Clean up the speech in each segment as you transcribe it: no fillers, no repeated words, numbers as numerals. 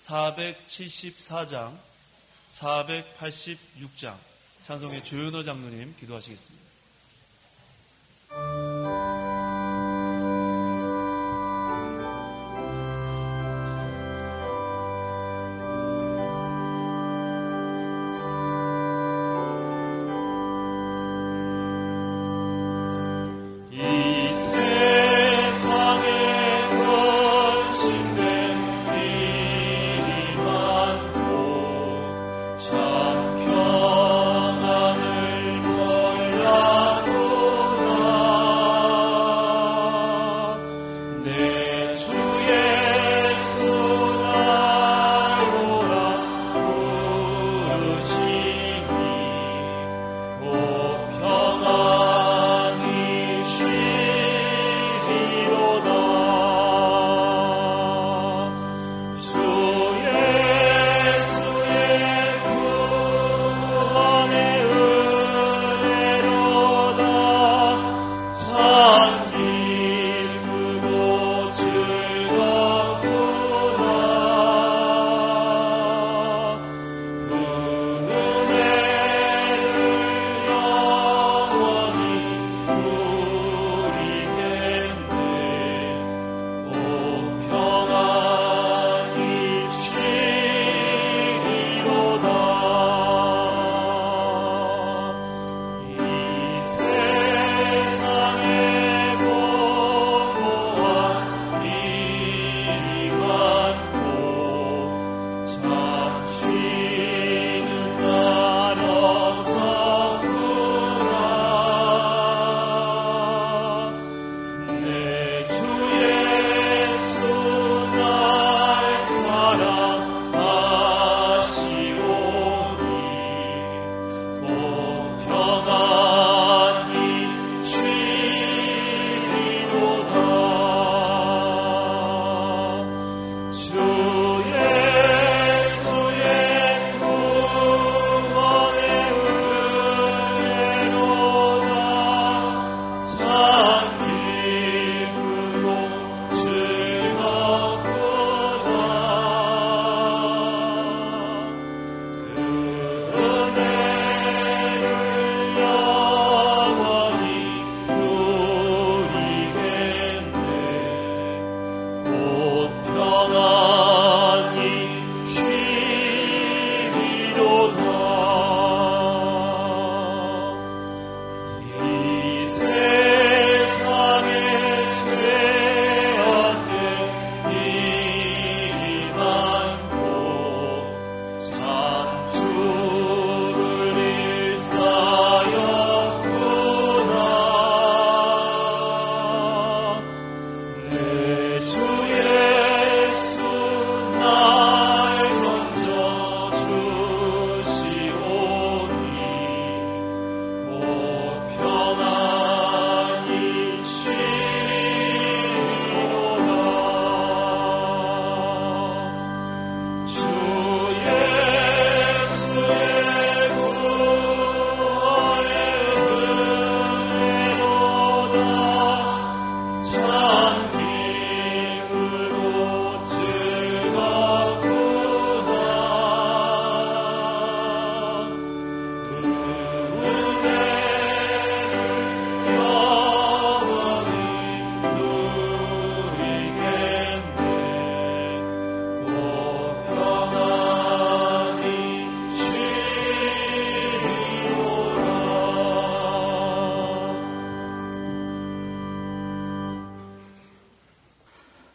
474장, 486장 찬송의 조윤호 장로님 기도하시겠습니다.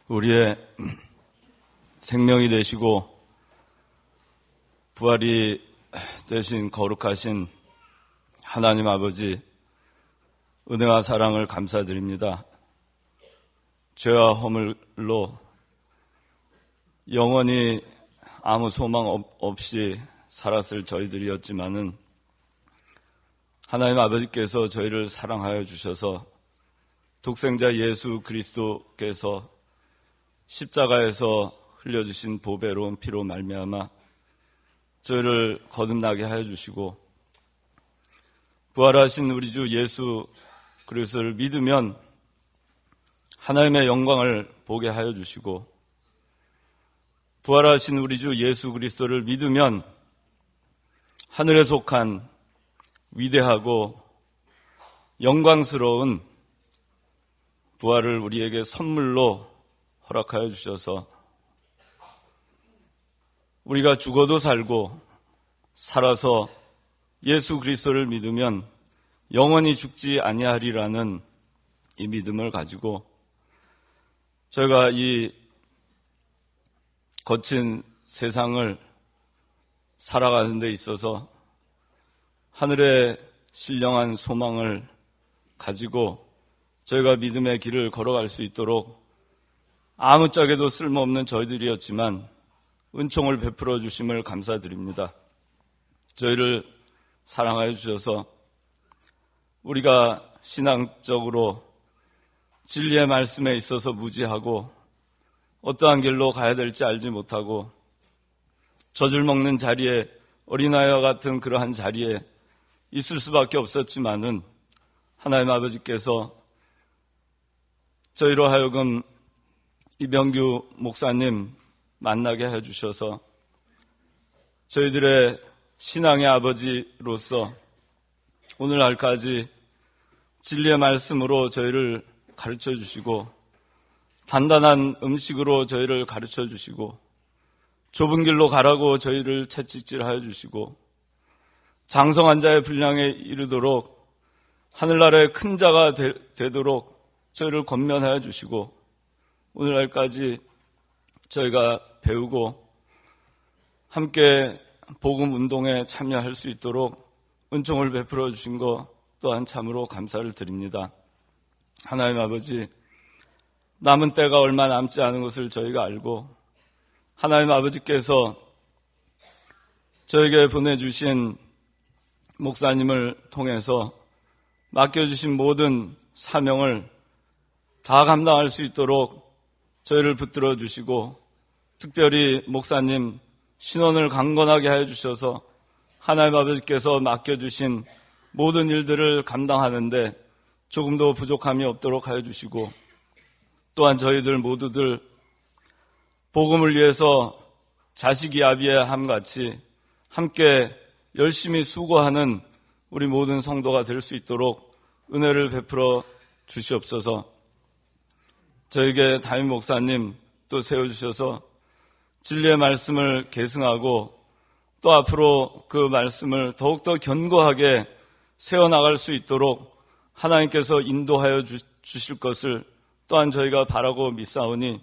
우리의 생명이 되시고 부활이 되신 거룩하신 하나님 아버지, 은혜와 사랑을 감사드립니다. 죄와 허물로 영원히 아무 소망 없이 살았을 저희들이었지만은 하나님 아버지께서 저희를 사랑하여 주셔서 독생자 예수 그리스도께서 십자가에서 흘려주신 보배로운 피로 말미암아 저희를 거듭나게 하여 주시고, 부활하신 우리 주 예수 그리스도를 믿으면 하나님의 영광을 보게 하여 주시고, 부활하신 우리 주 예수 그리스도를 믿으면 하늘에 속한 위대하고 영광스러운 부활을 우리에게 선물로 허락하여 주셔서 우리가 죽어도 살고 살아서 예수 그리스도를 믿으면 영원히 죽지 아니하리라는 이 믿음을 가지고 저희가 이 거친 세상을 살아가는 데 있어서 하늘의 신령한 소망을 가지고 저희가 믿음의 길을 걸어갈 수 있도록 아무짝에도 쓸모없는 저희들이었지만 은총을 베풀어 주심을 감사드립니다. 저희를 사랑하여 주셔서 우리가 신앙적으로 진리의 말씀에 있어서 무지하고 어떠한 길로 가야 될지 알지 못하고 젖을 먹는 자리에 어린아이와 같은 그러한 자리에 있을 수밖에 없었지만은 하나님 아버지께서 저희로 하여금 이병규 목사님 만나게 해주셔서 저희들의 신앙의 아버지로서 오늘날까지 진리의 말씀으로 저희를 가르쳐 주시고 단단한 음식으로 저희를 가르쳐 주시고 좁은 길로 가라고 저희를 채찍질하여 주시고 장성한 자의 분량에 이르도록 하늘나라의 큰 자가 되도록 저희를 권면하여 주시고 오늘날까지 저희가 배우고 함께 복음 운동에 참여할 수 있도록 은총을 베풀어 주신 것 또한 참으로 감사를 드립니다. 하나님 아버지, 남은 때가 얼마 남지 않은 것을 저희가 알고 하나님 아버지께서 저에게 보내주신 목사님을 통해서 맡겨주신 모든 사명을 다 감당할 수 있도록 저희를 붙들어 주시고 특별히 목사님 신원을 강건하게 하여 주셔서 하나님 아버지께서 맡겨주신 모든 일들을 감당하는데 조금도 부족함이 없도록 하여 주시고 또한 저희들 모두들 복음을 위해서 자식이 아비의 함같이 함께 열심히 수고하는 우리 모든 성도가 될 수 있도록 은혜를 베풀어 주시옵소서. 저에게 담임 목사님 또 세워주셔서 진리의 말씀을 계승하고 또 앞으로 그 말씀을 더욱더 견고하게 세워나갈 수 있도록 하나님께서 인도하여 주실 것을 또한 저희가 바라고 믿사오니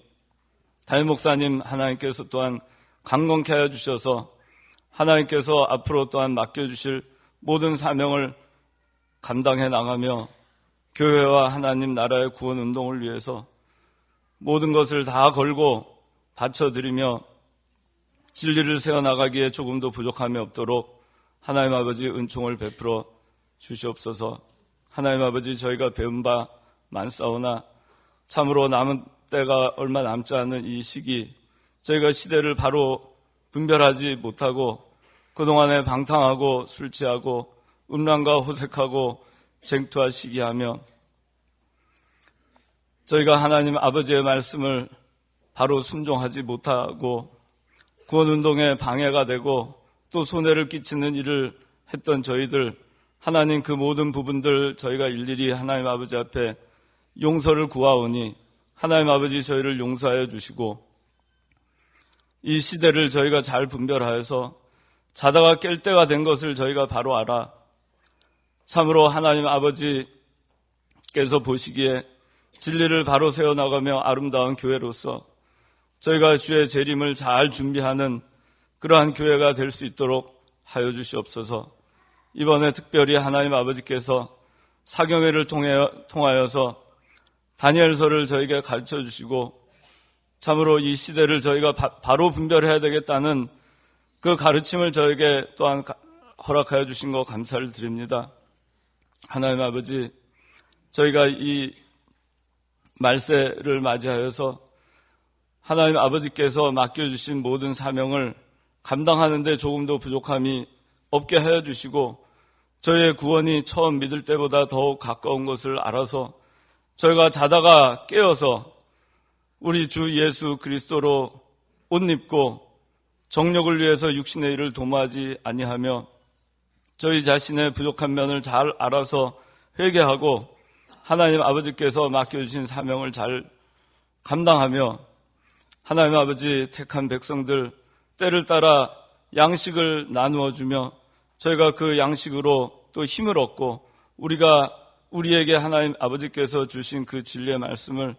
담임 목사님 하나님께서 또한 강건케 하여 주셔서 하나님께서 앞으로 또한 맡겨주실 모든 사명을 감당해 나가며 교회와 하나님 나라의 구원 운동을 위해서 모든 것을 다 걸고 바쳐드리며 진리를 세워나가기에 조금도 부족함이 없도록 하나님 아버지 은총을 베풀어 주시옵소서. 하나님 아버지 저희가 배운 바 많사오나 참으로 남은 때가 얼마 남지 않은 이 시기 저희가 시대를 바로 분별하지 못하고 그동안에 방탕하고 술 취하고 음란과 호색하고 쟁투와 시기하며 저희가 하나님 아버지의 말씀을 바로 순종하지 못하고 구원운동에 방해가 되고 또 손해를 끼치는 일을 했던 저희들 하나님 그 모든 부분들 저희가 일일이 하나님 아버지 앞에 용서를 구하오니 하나님 아버지 저희를 용서하여 주시고 이 시대를 저희가 잘 분별하여서 자다가 깰 때가 된 것을 저희가 바로 알아 참으로 하나님 아버지께서 보시기에 진리를 바로 세워나가며 아름다운 교회로서 저희가 주의 재림을 잘 준비하는 그러한 교회가 될 수 있도록 하여 주시옵소서. 이번에 특별히 하나님 아버지께서 사경회를 통하여서 다니엘서를 저에게 가르쳐 주시고 참으로 이 시대를 저희가 바로 분별해야 되겠다는 그 가르침을 저에게 또한 허락하여 주신 것 감사를 드립니다. 하나님 아버지, 저희가 이 말세를 맞이하여서 하나님 아버지께서 맡겨주신 모든 사명을 감당하는 데 조금도 부족함이 없게 하여 주시고 저희의 구원이 처음 믿을 때보다 더욱 가까운 것을 알아서 저희가 자다가 깨어서 우리 주 예수 그리스도로 옷 입고 정욕을 위해서 육신의 일을 도모하지 아니하며 저희 자신의 부족한 면을 잘 알아서 회개하고 하나님 아버지께서 맡겨주신 사명을 잘 감당하며 하나님 아버지 택한 백성들 때를 따라 양식을 나누어 주며 저희가 그 양식으로 또 힘을 얻고 우리에게 하나님 아버지께서 주신 그 진리의 말씀을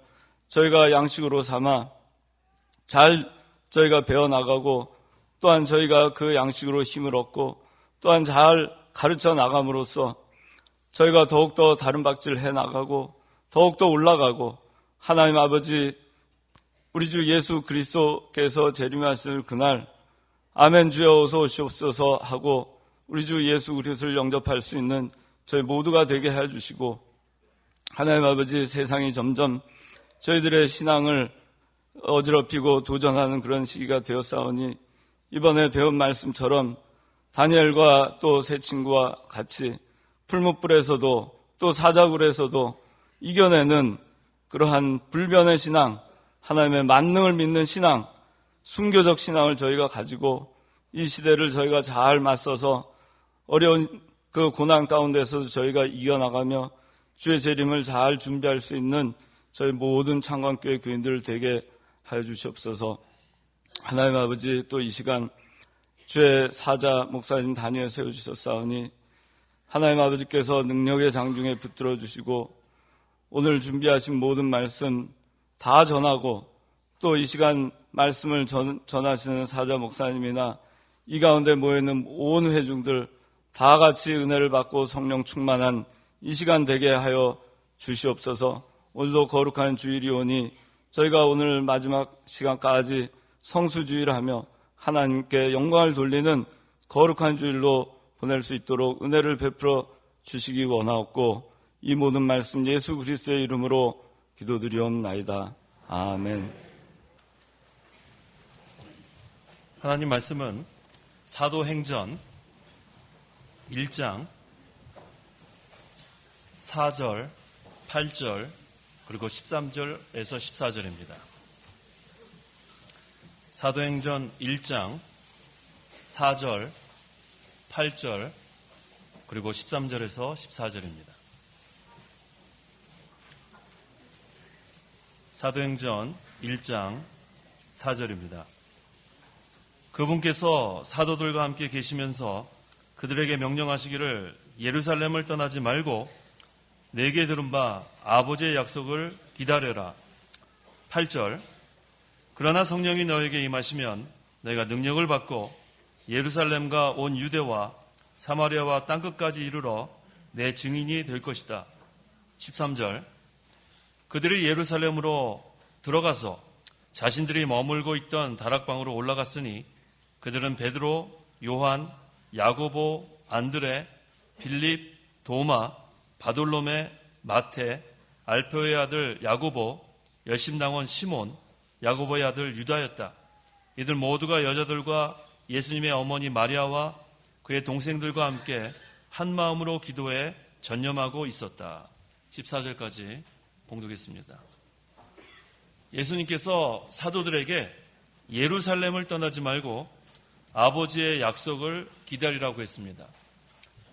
저희가 양식으로 삼아 잘 저희가 배워나가고 또한 저희가 그 양식으로 힘을 얻고 또한 잘 가르쳐 나감으로써 저희가 더욱더 다른 박질 해나가고 더욱더 올라가고 하나님 아버지 우리 주 예수 그리스도께서 재림하실 그날 아멘 주여 어서 오시옵소서 하고 우리 주 예수 그리스도를 영접할 수 있는 저희 모두가 되게 해주시고 하나님 아버지 세상이 점점 저희들의 신앙을 어지럽히고 도전하는 그런 시기가 되었사오니 이번에 배운 말씀처럼 다니엘과 또 세 친구와 같이 풀무불에서도 또 사자굴에서도 이겨내는 그러한 불변의 신앙, 하나님의 만능을 믿는 신앙, 순교적 신앙을 저희가 가지고 이 시대를 저희가 잘 맞서서 어려운 그 고난 가운데서도 저희가 이겨나가며 주의 재림을 잘 준비할 수 있는 저희 모든 창광교회 교인들 되게 하여 주시옵소서. 하나님 아버지 또 이 시간 주의 사자 목사님 단위에 세워주셨사오니 하나님 아버지께서 능력의 장중에 붙들어 주시고 오늘 준비하신 모든 말씀 다 전하고 또 이 시간 말씀을 전하시는 사자 목사님이나 이 가운데 모여있는 온 회중들 다 같이 은혜를 받고 성령 충만한 이 시간 되게 하여 주시옵소서. 오늘도 거룩한 주일이 오니 저희가 오늘 마지막 시간까지 성수주의를 하며 하나님께 영광을 돌리는 거룩한 주일로 보낼 수 있도록 은혜를 베풀어 주시기 원하옵고 이 모든 말씀 예수 그리스도의 이름으로 기도드리옵나이다. 아멘. 하나님 말씀은 사도행전 1장 4절, 8절, 그리고 13절에서 14절입니다. 사도행전 1장 4절, 8절, 그리고 13절에서 14절입니다. 사도행전 1장 4절입니다. 그분께서 사도들과 함께 계시면서 그들에게 명령하시기를 예루살렘을 떠나지 말고 내게 들은 바 아버지의 약속을 기다려라. 8절 그러나 성령이 너에게 임하시면 너희가 능력을 받고 예루살렘과 온 유대와 사마리아와 땅끝까지 이르러 내 증인이 될 것이다. 13절 그들이 예루살렘으로 들어가서 자신들이 머물고 있던 다락방으로 올라갔으니 그들은 베드로, 요한, 야고보, 안드레, 빌립, 도마, 바돌로메, 마테, 알페오의 아들 야고보, 열심당원 시몬, 야고보의 아들 유다였다. 이들 모두가 여자들과 예수님의 어머니 마리아와 그의 동생들과 함께 한 마음으로 기도에 전념하고 있었다. 14절까지 봉독했습니다. 예수님께서 사도들에게 예루살렘을 떠나지 말고 아버지의 약속을 기다리라고 했습니다.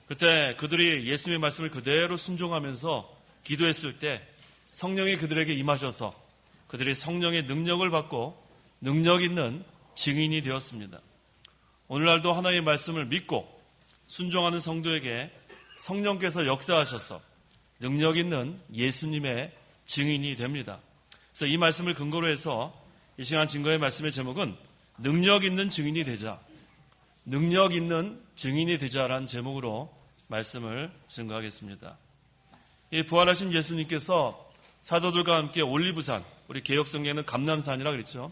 그때 그들이 예수님의 말씀을 그대로 순종하면서 기도했을 때 성령이 그들에게 임하셔서 그들이 성령의 능력을 받고 능력 있는 증인이 되었습니다. 오늘날도 하나님의 말씀을 믿고 순종하는 성도에게 성령께서 역사하셔서 능력 있는 예수님의 증인이 됩니다. 그래서 이 말씀을 근거로 해서 이 시간 증거의 말씀의 제목은 능력 있는 증인이 되자, 능력 있는 증인이 되자라는 제목으로 말씀을 증거하겠습니다. 이 부활하신 예수님께서 사도들과 함께 올리브산, 우리 개역성경에는 감람산이라 그랬죠.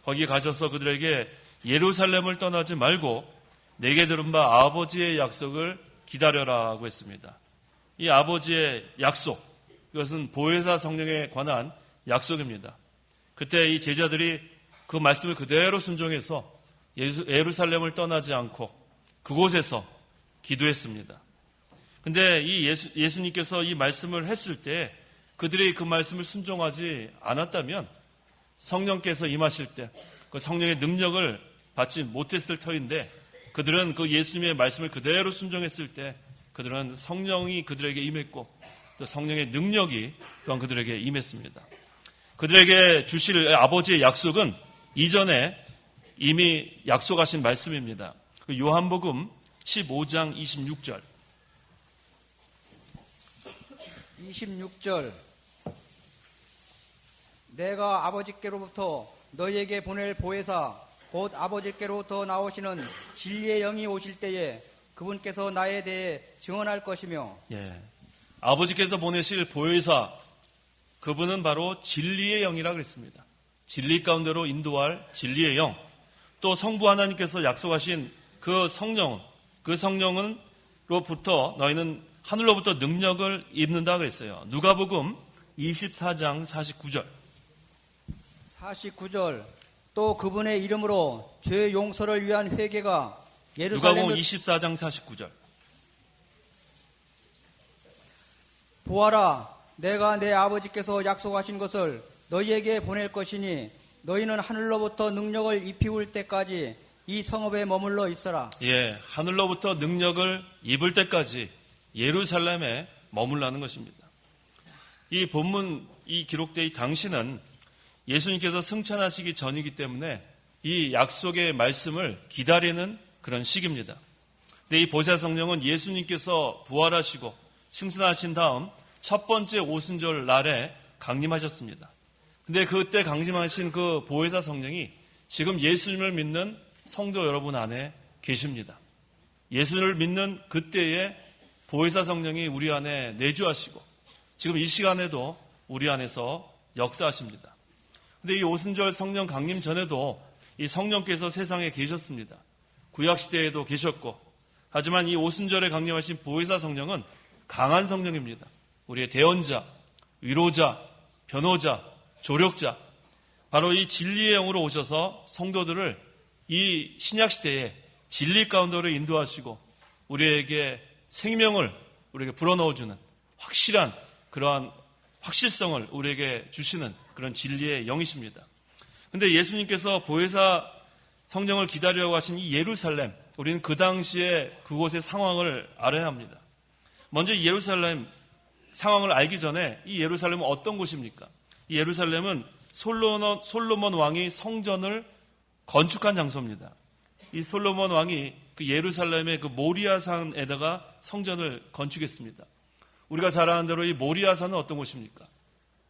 거기에 가셔서 그들에게 예루살렘을 떠나지 말고 내게 들은 바 아버지의 약속을 기다려라고 했습니다. 이 아버지의 약속, 이것은 보혜사 성령에 관한 약속입니다. 그때 이 제자들이 그 말씀을 그대로 순종해서 예루살렘을 떠나지 않고 그곳에서 기도했습니다. 근데 이 예수님께서 이 말씀을 했을 때 그들이 그 말씀을 순종하지 않았다면 성령께서 임하실 때 그 성령의 능력을 받지 못했을 터인데 그들은 그 예수님의 말씀을 그대로 순종했을 때 그들은 성령이 그들에게 임했고 또 성령의 능력이 또한 그들에게 임했습니다. 그들에게 주실 아버지의 약속은 이전에 이미 약속하신 말씀입니다. 요한복음 15장 26절. 26절. 내가 아버지께로부터 너희에게 보낼 보혜사 곧 아버지께로부터 나오시는 진리의 영이 오실 때에 그분께서 나에 대해 증언할 것이며. 예. 아버지께서 보내실 보혜사, 그분은 바로 진리의 영이라고 그랬습니다. 진리 가운데로 인도할 진리의 영. 또 성부 하나님께서 약속하신 그 성령은로부터 너희는 하늘로부터 능력을 입는다 그랬어요. 누가복음 24장 49절. 49절. 또 그분의 이름으로 죄 용서를 위한 회개가 누가복음 예루살렘에 24장 49절. 보아라, 내가 내 아버지께서 약속하신 것을 너희에게 보낼 것이니 너희는 하늘로부터 능력을 입히울 때까지 이 성읍에 머물러 있어라. 예, 하늘로부터 능력을 입을 때까지 예루살렘에 머물라는 것입니다. 이 본문, 이 기록된 이 당시는 예수님께서 승천하시기 전이기 때문에 이 약속의 말씀을 기다리는 그런 시기입니다. 근데 이 보혜사 성령은 예수님께서 부활하시고 승천하신 다음 첫 번째 오순절 날에 강림하셨습니다. 근데 그때 강림하신 그 보혜사 성령이 지금 예수님을 믿는 성도 여러분 안에 계십니다. 예수님을 믿는 그때에 보혜사 성령이 우리 안에 내주하시고 지금 이 시간에도 우리 안에서 역사하십니다. 근데 이 오순절 성령 강림 전에도 이 성령께서 세상에 계셨습니다. 구약시대에도 계셨고, 하지만 이 오순절에 강림하신 보혜사 성령은 강한 성령입니다. 우리의 대언자, 위로자, 변호자, 조력자, 바로 이 진리의 영으로 오셔서 성도들을 이 신약시대에 진리 가운데로 인도하시고 우리에게 생명을 우리에게 불어넣어주는 확실한 그러한 확실성을 우리에게 주시는 그런 진리의 영이십니다. 그런데 예수님께서 보혜사 성령을 기다리려고 하신 이 예루살렘, 우리는 그 당시에 그곳의 상황을 알아야 합니다. 먼저 이 예루살렘 상황을 알기 전에 이 예루살렘은 어떤 곳입니까? 이 예루살렘은 솔로몬 왕이 성전을 건축한 장소입니다. 이 솔로몬 왕이 그 예루살렘의 그 모리아산에다가 성전을 건축했습니다. 우리가 잘 아는 대로 이 모리아산은 어떤 곳입니까?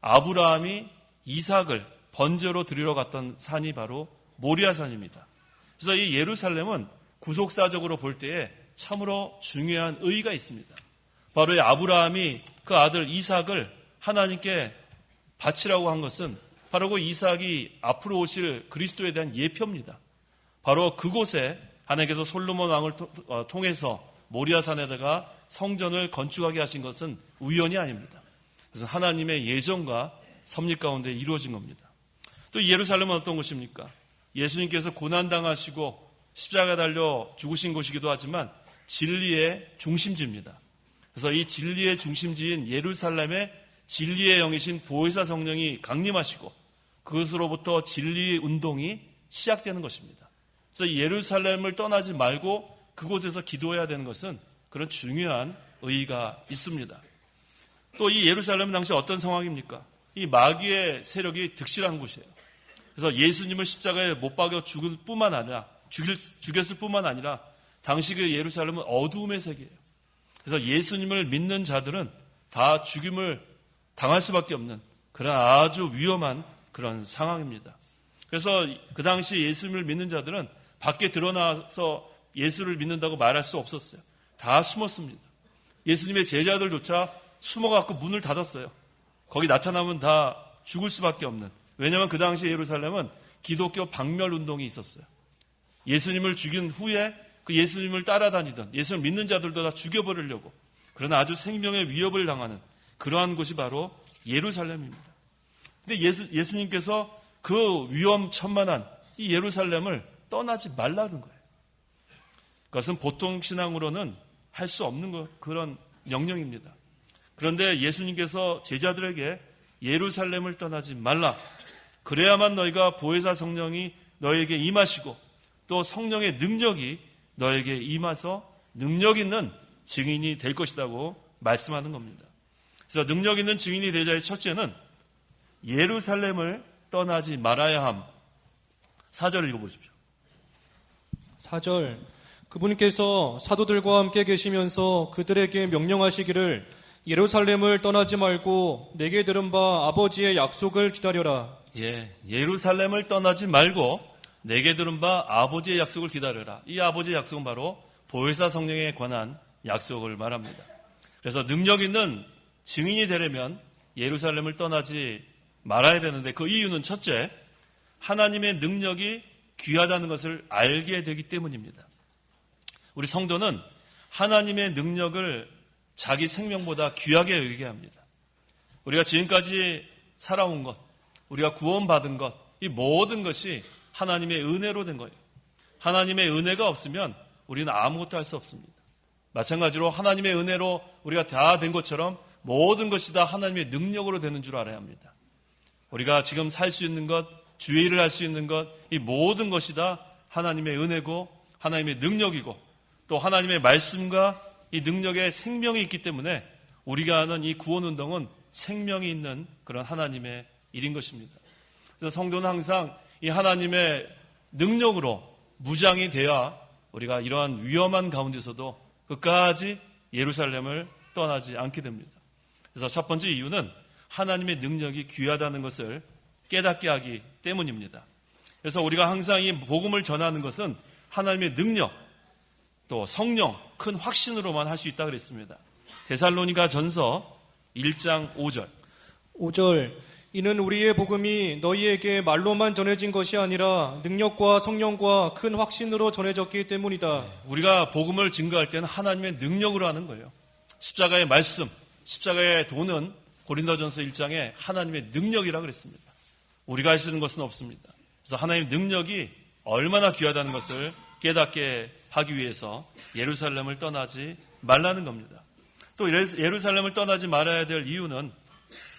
아브라함이 이삭을 번제로 드리러 갔던 산이 바로 모리아산입니다. 그래서 이 예루살렘은 구속사적으로 볼 때에 참으로 중요한 의의가 있습니다. 바로 이 아브라함이 그 아들 이삭을 하나님께 바치라고 한 것은 바로 그 이삭이 앞으로 오실 그리스도에 대한 예표입니다. 바로 그곳에 하나님께서 솔로몬 왕을 통해서 모리아산에다가 성전을 건축하게 하신 것은 우연이 아닙니다. 그래서 하나님의 예정과 섭리 가운데 이루어진 겁니다. 또 예루살렘은 어떤 곳입니까? 예수님께서 고난당하시고 십자가 달려 죽으신 곳이기도 하지만 진리의 중심지입니다. 그래서 이 진리의 중심지인 예루살렘에 진리의 영이신 보혜사 성령이 강림하시고 그것으로부터 진리 운동이 시작되는 것입니다. 그래서 예루살렘을 떠나지 말고 그곳에서 기도해야 되는 것은 그런 중요한 의의가 있습니다. 또 이 예루살렘은 당시 어떤 상황입니까? 이 마귀의 세력이 득실한 곳이에요. 그래서 예수님을 십자가에 못 박여 죽였을 뿐만 아니라 당시 그 예루살렘은 어두움의 세계예요. 그래서 예수님을 믿는 자들은 다 죽임을 당할 수밖에 없는 그런 아주 위험한 그런 상황입니다. 그래서 그 당시 예수님을 믿는 자들은 밖에 드러나서 예수를 믿는다고 말할 수 없었어요. 다 숨었습니다. 예수님의 제자들조차 숨어갖고 문을 닫았어요. 거기 나타나면 다 죽을 수밖에 없는. 왜냐하면 그 당시 예루살렘은 기독교 박멸운동이 있었어요. 예수님을 죽인 후에 그 예수님을 따라다니던 예수를 믿는 자들도 다 죽여버리려고 그러나 아주 생명의 위협을 당하는 그러한 곳이 바로 예루살렘입니다. 근데 예수님께서 그 위험천만한 이 예루살렘을 떠나지 말라는 거예요. 그것은 보통 신앙으로는 할 수 없는 그런 명령입니다. 그런데 예수님께서 제자들에게 예루살렘을 떠나지 말라. 그래야만 너희가 보혜사 성령이 너에게 임하시고 또 성령의 능력이 너에게 임하서 능력 있는 증인이 될 것이라고 말씀하는 겁니다. 그래서 능력 있는 증인이 되자의 첫째는 예루살렘을 떠나지 말아야 함. 4절 읽어보십시오. 4절 그분께서 사도들과 함께 계시면서 그들에게 명령하시기를 예루살렘을 떠나지 말고 내게 들은 바 아버지의 약속을 기다려라. 예루살렘을 떠나지 말고 내게 들은 바 아버지의 약속을 기다려라. 이 아버지의 약속은 바로 보혜사 성령에 관한 약속을 말합니다. 그래서 능력 있는 증인이 되려면 예루살렘을 떠나지 말아야 되는데 그 이유는 첫째, 하나님의 능력이 귀하다는 것을 알게 되기 때문입니다. 우리 성도는 하나님의 능력을 자기 생명보다 귀하게 여기게 합니다. 우리가 지금까지 살아온 것, 우리가 구원받은 것, 이 모든 것이 하나님의 은혜로 된 거예요. 하나님의 은혜가 없으면 우리는 아무것도 할 수 없습니다. 마찬가지로 하나님의 은혜로 우리가 다 된 것처럼 모든 것이 다 하나님의 능력으로 되는 줄 알아야 합니다. 우리가 지금 살 수 있는 것, 주의 일을 할 수 있는 것, 이 모든 것이 다 하나님의 은혜고 하나님의 능력이고 또 하나님의 말씀과 이 능력에 생명이 있기 때문에 우리가 하는 이 구원운동은 생명이 있는 그런 하나님의 일인 것입니다. 그래서 성도는 항상 이 하나님의 능력으로 무장이 되어야 우리가 이러한 위험한 가운데서도 끝까지 예루살렘을 떠나지 않게 됩니다. 그래서 첫 번째 이유는 하나님의 능력이 귀하다는 것을 깨닫게 하기 때문입니다. 그래서 우리가 항상 이 복음을 전하는 것은 하나님의 능력, 또 성령, 큰 확신으로만 할 수 있다고 그랬습니다. 데살로니가 전서 1장 5절. 5절 이는 우리의 복음이 너희에게 말로만 전해진 것이 아니라 능력과 성령과 큰 확신으로 전해졌기 때문이다. 우리가 복음을 증거할 때는 하나님의 능력으로 하는 거예요. 십자가의 말씀, 십자가의 도는 고린도전서 1장에 하나님의 능력이라고 그랬습니다. 우리가 할 수 있는 것은 없습니다. 그래서 하나님의 능력이 얼마나 귀하다는 것을 깨닫게 하기 위해서 예루살렘을 떠나지 말라는 겁니다. 또 예루살렘을 떠나지 말아야 될 이유는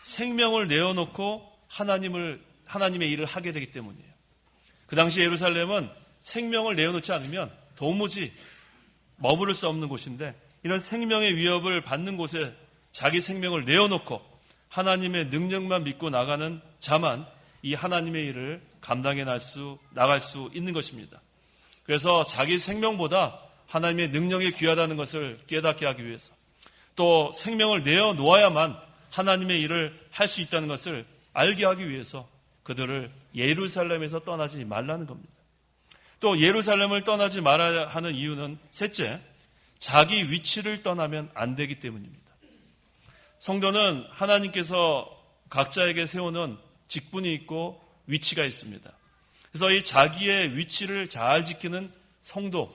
생명을 내어놓고 하나님의 일을 하게 되기 때문이에요. 그 당시 예루살렘은 생명을 내어놓지 않으면 도무지 머무를 수 없는 곳인데 이런 생명의 위협을 받는 곳에 자기 생명을 내어놓고 하나님의 능력만 믿고 나가는 자만 이 하나님의 일을 감당해 나갈 수 있는 것입니다. 그래서 자기 생명보다 하나님의 능력이 귀하다는 것을 깨닫게 하기 위해서 또 생명을 내어놓아야만 하나님의 일을 할 수 있다는 것을 알게 하기 위해서 그들을 예루살렘에서 떠나지 말라는 겁니다. 또 예루살렘을 떠나지 말아야 하는 이유는 셋째, 자기 위치를 떠나면 안 되기 때문입니다. 성도는 하나님께서 각자에게 세우는 직분이 있고 위치가 있습니다. 그래서 이 자기의 위치를 잘 지키는 성도,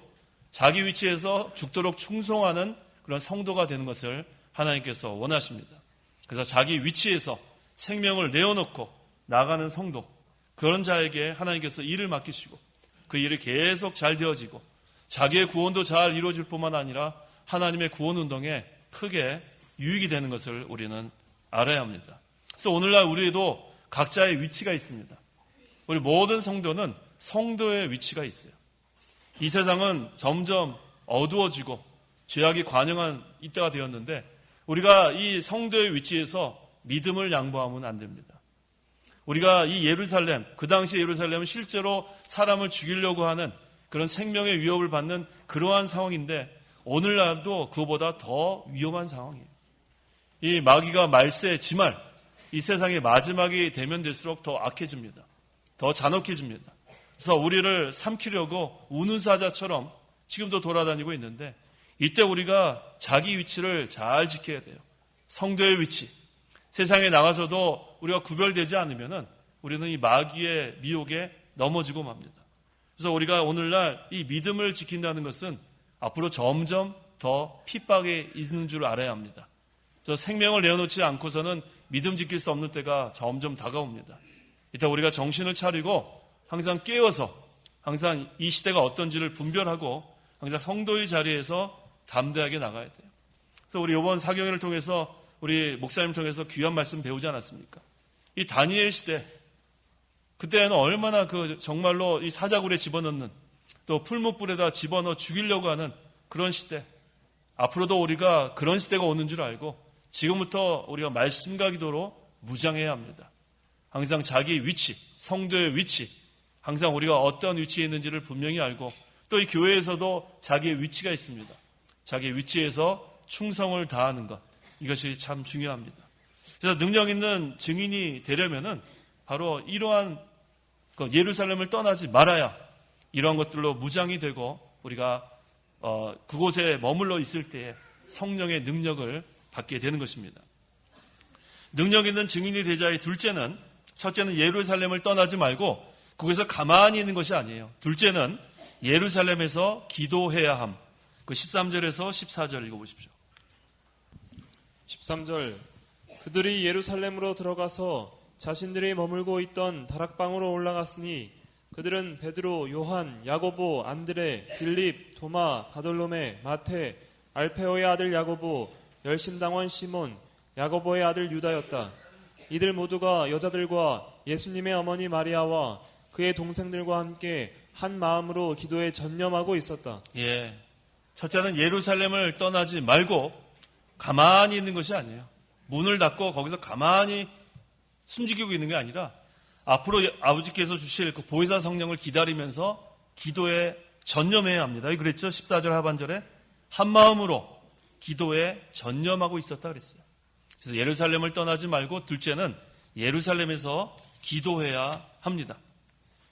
자기 위치에서 죽도록 충성하는 그런 성도가 되는 것을 하나님께서 원하십니다. 그래서 자기 위치에서 생명을 내어놓고 나가는 성도, 그런 자에게 하나님께서 일을 맡기시고 그 일이 계속 잘 되어지고 자기의 구원도 잘 이루어질 뿐만 아니라 하나님의 구원 운동에 크게 유익이 되는 것을 우리는 알아야 합니다. 그래서 오늘날 우리에도 각자의 위치가 있습니다. 우리 모든 성도는 성도의 위치가 있어요. 이 세상은 점점 어두워지고 죄악이 관영한 이때가 되었는데 우리가 이 성도의 위치에서 믿음을 양보하면 안 됩니다. 우리가 이 예루살렘, 그 당시 예루살렘은 실제로 사람을 죽이려고 하는 그런 생명의 위협을 받는 그러한 상황인데 오늘날도 그보다 더 위험한 상황이에요. 이 마귀가 말세, 지말, 이 세상의 마지막이 되면 될수록 더 악해집니다. 더 잔혹해집니다. 그래서 우리를 삼키려고 우는 사자처럼 지금도 돌아다니고 있는데 이때 우리가 자기 위치를 잘 지켜야 돼요. 성도의 위치. 세상에 나가서도 우리가 구별되지 않으면 우리는 이 마귀의 미혹에 넘어지고 맙니다. 그래서 우리가 오늘날 이 믿음을 지킨다는 것은 앞으로 점점 더 핍박에 있는 줄 알아야 합니다. 그래서 생명을 내어놓지 않고서는 믿음 지킬 수 없는 때가 점점 다가옵니다. 이때 우리가 정신을 차리고 항상 깨어서 항상 이 시대가 어떤지를 분별하고 항상 성도의 자리에서 담대하게 나가야 돼요. 그래서 우리 이번 사경회를 통해서 우리 목사님 통해서 귀한 말씀 배우지 않았습니까? 이 다니엘 시대 그때는 얼마나 정말로 이 사자굴에 집어넣는, 또 풀무불에다 집어넣어 죽이려고 하는 그런 시대. 앞으로도 우리가 그런 시대가 오는 줄 알고 지금부터 우리가 말씀과 기도로 무장해야 합니다. 항상 자기 위치, 성도의 위치, 항상 우리가 어떤 위치에 있는지를 분명히 알고, 또 이 교회에서도 자기의 위치가 있습니다. 자기의 위치에서 충성을 다하는 것, 이것이 참 중요합니다. 그래서 능력 있는 증인이 되려면은 바로 이러한 예루살렘을 떠나지 말아야 이러한 것들로 무장이 되고 우리가 그곳에 머물러 있을 때에 성령의 능력을 받게 되는 것입니다. 능력 있는 증인이 되자의 둘째는, 첫째는 예루살렘을 떠나지 말고 거기서 가만히 있는 것이 아니에요. 둘째는 예루살렘에서 기도해야 함. 그 13절에서 14절 읽어보십시오. 13절 그들이 예루살렘으로 들어가서 자신들이 머물고 있던 다락방으로 올라갔으니 그들은 베드로, 요한, 야고보, 안드레, 빌립, 도마, 바돌로메, 마테, 알페오의 아들 야고보, 열심당원 시몬, 야고보의 아들 유다였다. 이들 모두가 여자들과 예수님의 어머니 마리아와 그의 동생들과 함께 한 마음으로 기도에 전념하고 있었다. 예. 첫째는 예루살렘을 떠나지 말고 가만히 있는 것이 아니에요. 문을 닫고 거기서 가만히 숨지기고 있는 게 아니라 앞으로 아버지께서 주실 그 보혜사 성령을 기다리면서 기도에 전념해야 합니다. 그랬죠? 14절 하반절에 한 마음으로 기도에 전념하고 있었다 그랬어요. 그래서 예루살렘을 떠나지 말고 둘째는 예루살렘에서 기도해야 합니다.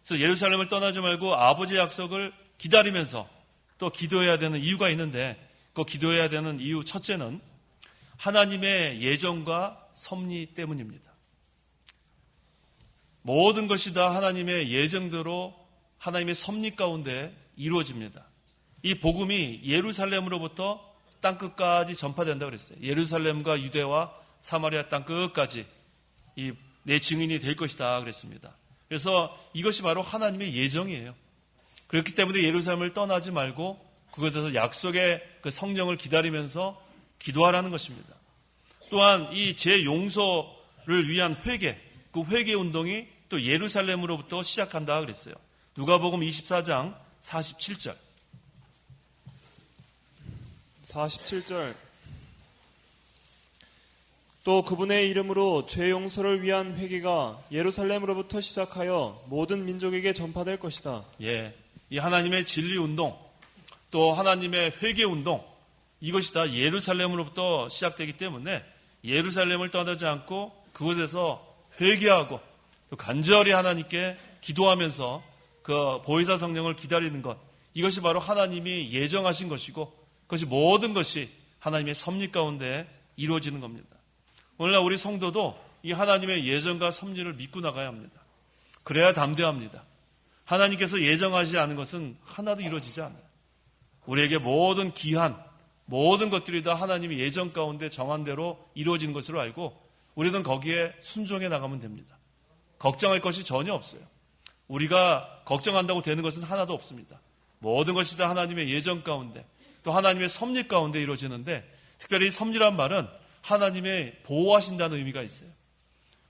그래서 예루살렘을 떠나지 말고 아버지의 약속을 기다리면서 또 기도해야 되는 이유가 있는데, 그 기도해야 되는 이유 첫째는 하나님의 예정과 섭리 때문입니다. 모든 것이 다 하나님의 예정대로 하나님의 섭리 가운데 이루어집니다. 이 복음이 예루살렘으로부터 땅끝까지 전파된다고 그랬어요. 예루살렘과 유대와 사마리아 땅끝까지 내 증인이 될 것이다 그랬습니다. 그래서 이것이 바로 하나님의 예정이에요. 그렇기 때문에 예루살렘을 떠나지 말고 그곳에서 약속의 그 성령을 기다리면서 기도하라는 것입니다. 또한 이 재용서를 위한 회개, 그 회개 운동이 또 예루살렘으로부터 시작한다 그랬어요. 누가복음 24장 47절. 47절 또 그분의 이름으로 죄 용서를 위한 회개가 예루살렘으로부터 시작하여 모든 민족에게 전파될 것이다. 예, 이 하나님의 진리 운동, 또 하나님의 회개 운동, 이것이 다 예루살렘으로부터 시작되기 때문에 예루살렘을 떠나지 않고 그곳에서 회개하고 또 간절히 하나님께 기도하면서 그 보혜사 성령을 기다리는 것, 이것이 바로 하나님이 예정하신 것이고 그것이 모든 것이 하나님의 섭리 가운데 이루어지는 겁니다. 오늘날 우리 성도도 이 하나님의 예정과 섭리를 믿고 나가야 합니다. 그래야 담대합니다. 하나님께서 예정하지 않은 것은 하나도 이루어지지 않아요. 우리에게 모든 기한, 모든 것들이 다 하나님의 예정 가운데 정한 대로 이루어지는 것으로 알고 우리는 거기에 순종해 나가면 됩니다. 걱정할 것이 전혀 없어요. 우리가 걱정한다고 되는 것은 하나도 없습니다. 모든 것이 다 하나님의 예정 가운데 또 하나님의 섭리 가운데 이루어지는데, 특별히 섭리란 말은 하나님의 보호하신다는 의미가 있어요.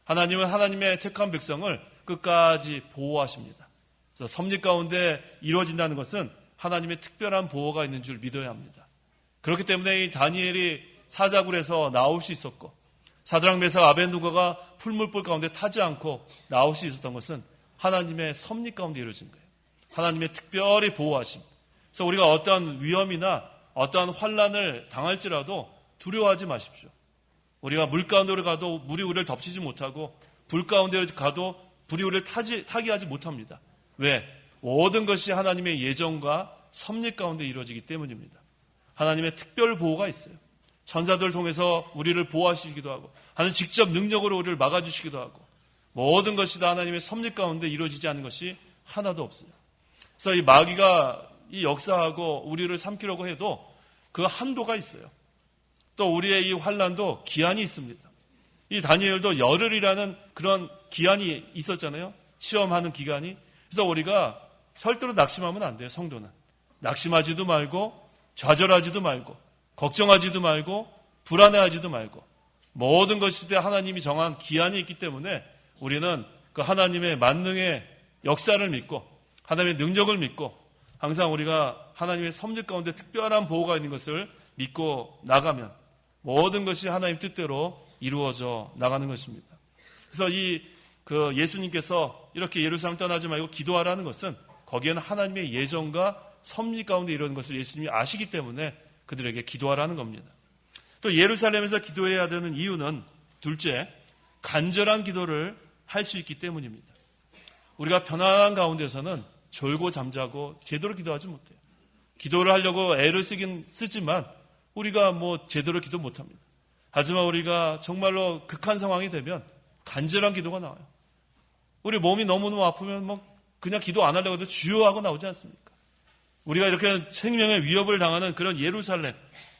하나님은 하나님의 택한 백성을 끝까지 보호하십니다. 그래서 섭리 가운데 이루어진다는 것은 하나님의 특별한 보호가 있는 줄 믿어야 합니다. 그렇기 때문에 이 다니엘이 사자굴에서 나올 수 있었고 사드락 메삭 아벤누고가 풀물불 가운데 타지 않고 나올 수 있었던 것은 하나님의 섭리 가운데 이루어진 거예요. 하나님의 특별히 보호하심. 그래서 우리가 어떠한 위험이나 어떠한 환난을 당할지라도 두려워하지 마십시오. 우리가 물 가운데로 가도 물이 우리를 덮치지 못하고 불 가운데로 가도 불이 우리를 타게 하지 못합니다. 왜? 모든 것이 하나님의 예정과 섭리 가운데 이루어지기 때문입니다. 하나님의 특별 보호가 있어요. 천사들을 통해서 우리를 보호하시기도 하고 하나님 직접 능력으로 우리를 막아주시기도 하고 모든 것이 다 하나님의 섭리 가운데 이루어지지 않는 것이 하나도 없어요. 그래서 이 마귀가 이 역사하고 우리를 삼키려고 해도 그 한도가 있어요. 또 우리의 이 환난도 기한이 있습니다. 이 다니엘도 열흘이라는 그런 기한이 있었잖아요. 시험하는 기간이. 그래서 우리가 절대로 낙심하면 안 돼요. 성도는. 낙심하지도 말고 좌절하지도 말고 걱정하지도 말고 불안해하지도 말고 모든 것이 다 하나님이 정한 기한이 있기 때문에 우리는 그 하나님의 만능의 역사를 믿고 하나님의 능력을 믿고 항상 우리가 하나님의 섭리 가운데 특별한 보호가 있는 것을 믿고 나가면 모든 것이 하나님 뜻대로 이루어져 나가는 것입니다. 그래서 그 예수님께서 이렇게 예루살렘 떠나지 말고 기도하라는 것은 거기에는 하나님의 예정과 섭리 가운데 이런 것을 예수님이 아시기 때문에 그들에게 기도하라는 겁니다. 또 예루살렘에서 기도해야 되는 이유는 둘째, 간절한 기도를 할 수 있기 때문입니다. 우리가 편안한 가운데서는 졸고 잠자고 제대로 기도하지 못해요. 기도를 하려고 애를 쓰지만 우리가 제대로 기도 못합니다. 하지만 우리가 정말로 극한 상황이 되면 간절한 기도가 나와요. 우리 몸이 너무너무 아프면 그냥 기도 안 하려고 해도 주여 하고 나오지 않습니까? 우리가 이렇게 생명의 위협을 당하는 그런 예루살렘,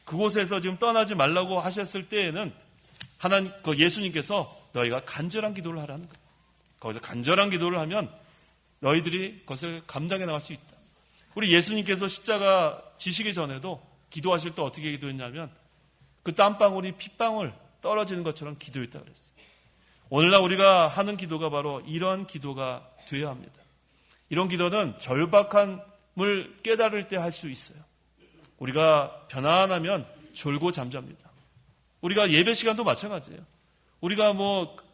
그곳에서 지금 떠나지 말라고 하셨을 때에는 예수님께서 너희가 간절한 기도를 하라는 거예요. 거기서 간절한 기도를 하면 너희들이 그것을 감당해 나갈 수 있다. 우리 예수님께서 십자가 지시기 전에도 기도하실 때 어떻게 기도했냐면 그 땀방울이 핏방울 떨어지는 것처럼 기도했다고 그랬어요. 오늘날 우리가 하는 기도가 바로 이런 기도가 되어야 합니다. 이런 기도는 절박함을 깨달을 때 할 수 있어요. 우리가 편안하면 졸고 잠잡니다. 우리가 예배 시간도 마찬가지예요. 우리가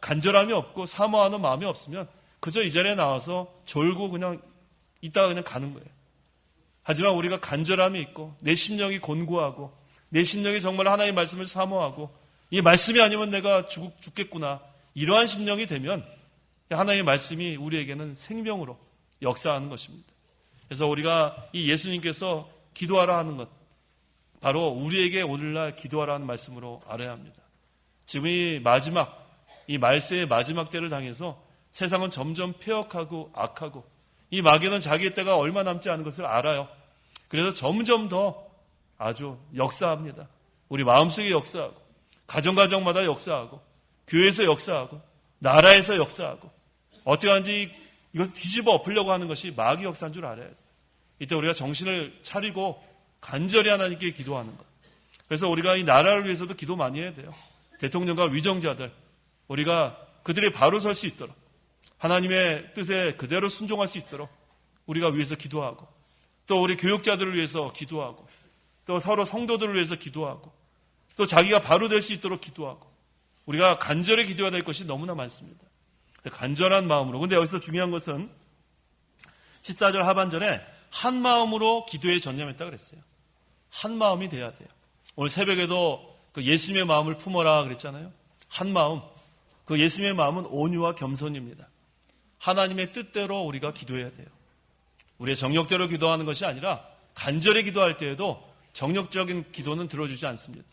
간절함이 없고 사모하는 마음이 없으면 그저 이 자리에 나와서 졸고 그냥 있다가 그냥 가는 거예요. 하지만 우리가 간절함이 있고 내 심령이 곤고하고 내 심령이 정말 하나님의 말씀을 사모하고 이 말씀이 아니면 내가 죽겠구나, 이러한 심령이 되면 하나님의 말씀이 우리에게는 생명으로 역사하는 것입니다. 그래서 우리가 이 예수님께서 기도하라 하는 것, 바로 우리에게 오늘날 기도하라는 말씀으로 알아야 합니다. 지금 이 말세의 마지막 때를 당해서 세상은 점점 폐역하고 악하고 이 마귀는 자기의 때가 얼마 남지 않은 것을 알아요. 그래서 점점 더 아주 역사합니다. 우리 마음속에 역사하고 가정마다 역사하고 교회에서 역사하고 나라에서 역사하고 어떻게 하는지 이것을 뒤집어 엎으려고 하는 것이 마귀 역사인 줄 알아야 돼요. 이때 우리가 정신을 차리고 간절히 하나님께 기도하는 것. 그래서 우리가 이 나라를 위해서도 기도 많이 해야 돼요. 대통령과 위정자들, 우리가 그들이 바로 설 수 있도록 하나님의 뜻에 그대로 순종할 수 있도록 우리가 위해서 기도하고 또 우리 교육자들을 위해서 기도하고 또 서로 성도들을 위해서 기도하고 또 자기가 바로 될 수 있도록 기도하고 우리가 간절히 기도해야 될 것이 너무나 많습니다. 간절한 마음으로. 근데 여기서 중요한 것은 14절 하반절에 한 마음으로 기도에 전념했다 그랬어요. 한 마음이 돼야 돼요. 오늘 새벽에도 그 예수님의 마음을 품어라 그랬잖아요. 한 마음. 그 예수님의 마음은 온유와 겸손입니다. 하나님의 뜻대로 우리가 기도해야 돼요. 우리의 정력대로 기도하는 것이 아니라 간절히 기도할 때에도 정력적인 기도는 들어주지 않습니다.